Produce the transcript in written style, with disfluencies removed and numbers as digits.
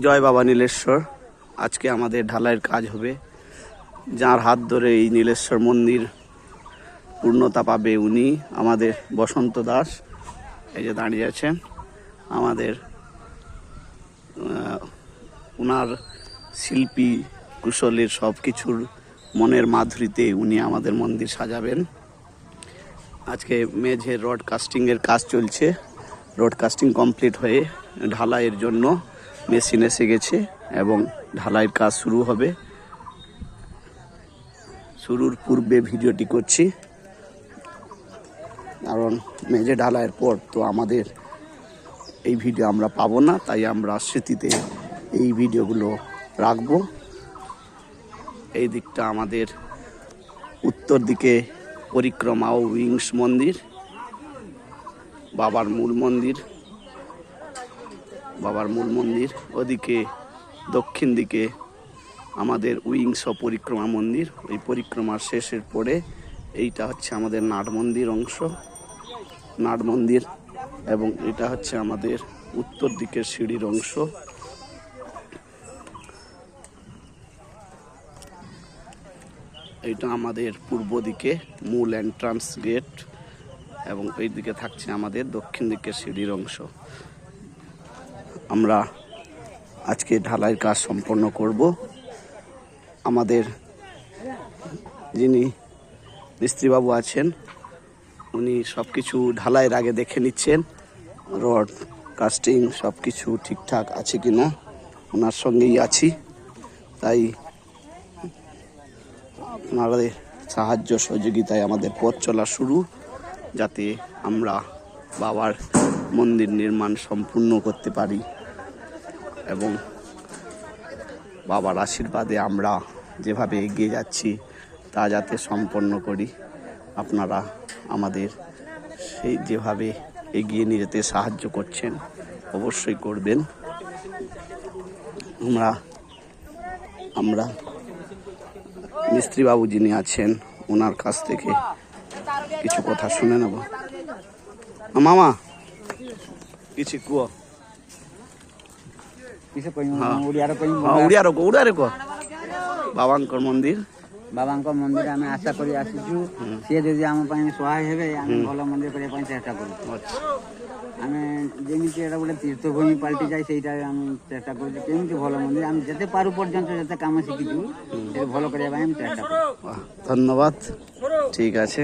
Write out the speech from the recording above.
জয় বাবা নীলেশ্বর। আজকে আমাদের ঢালাইয়ের কাজ হবে। যার হাত ধরে এই নীলেশ্বর মন্দির পূর্ণতা পাবে উনি আমাদের বসন্ত দাস। এই যে দাঁড়িয়ে আছেন আমাদের উনার শিল্পী কুশলের সব কিছুর মনের মাধুরীতে উনি আমাদের মন্দির সাজাবেন। আজকে মেঝে রড কাস্টিংয়ের কাজ চলছে। রড কাস্টিং কমপ্লিট হয়ে ঢালাইয়ের জন্য মেশিন এসে গেছে এবং ঢালাইয়ের কাজ শুরু হবে। শুরুর পূর্বে ভিডিওটি করছি, কারণ মেঝে ঢালাইয়ের পর তো আমাদের এই ভিডিও আমরা পাবো না, তাই আমরা স্মৃতিতে এই ভিডিওগুলো রাখবো। এই দিকটা আমাদের উত্তর দিকে পরিক্রমা ও উইংস মন্দির, বাবার মূল মন্দির। ওদিকে দক্ষিণ দিকে আমাদের উইংস ও পরিক্রমা মন্দির। ওই পরিক্রমার শেষের পরে এইটা হচ্ছে আমাদের নাট মন্দির এবং এটা হচ্ছে আমাদের উত্তর দিকের সিঁড়ির অংশ। এইটা আমাদের পূর্ব দিকে মূল এন্ট্রান্স গেট এবং এই দিকে থাকছে আমাদের দক্ষিণ দিকের সিঁড়ির অংশ। আমরা আজকে ঢালাইয়ের কাজ সম্পন্ন করব। আমাদের যিনি মিস্ত্রিবাবু আছেন উনি সব কিছু ঢালাইয়ের আগে দেখে নিচ্ছেন, রড কাস্টিং সব কিছু ঠিকঠাক আছে কি না। ওনার সঙ্গেই আছি, তাই আপনাদের সাহায্য সহযোগিতায় আমাদের পথ চলা শুরু, যাতে আমরা বাবার মন্দির নির্মাণ সম্পূর্ণ করতে পারি এবং বাবার আশীর্বাদে আমরা যেভাবে এগিয়ে যাচ্ছি তা যাতে সম্পন্ন করি। আপনারা আমাদের সেই যেভাবে এগিয়ে নিয়ে যেতে সাহায্য করছেন অবশ্যই করবেন। আমরা মিস্ত্রিবাবু যিনি আছেন ওনার কাছ থেকে কিছু কথা শুনে নেব। মামা কিছু কুয় বাবাঙ্কর মন্দির আমি আশা করি আসিছু সে যদি আমার সহায় হবে আমি ভালো মন্দির করা চেষ্টা করি। আমি যেমিতি এটা গোটে তীর্থভূমি পাল্টি যায় সেইটা আমি চেষ্টা করছি কেମିତି ଭଲ মন্দির আমি যেতে পারু পর্যন্ত যেতে কাম শিখিছু সেটা ভালো করা আমি চেষ্টা করি। ধন্যবাদ, ঠিক আছে।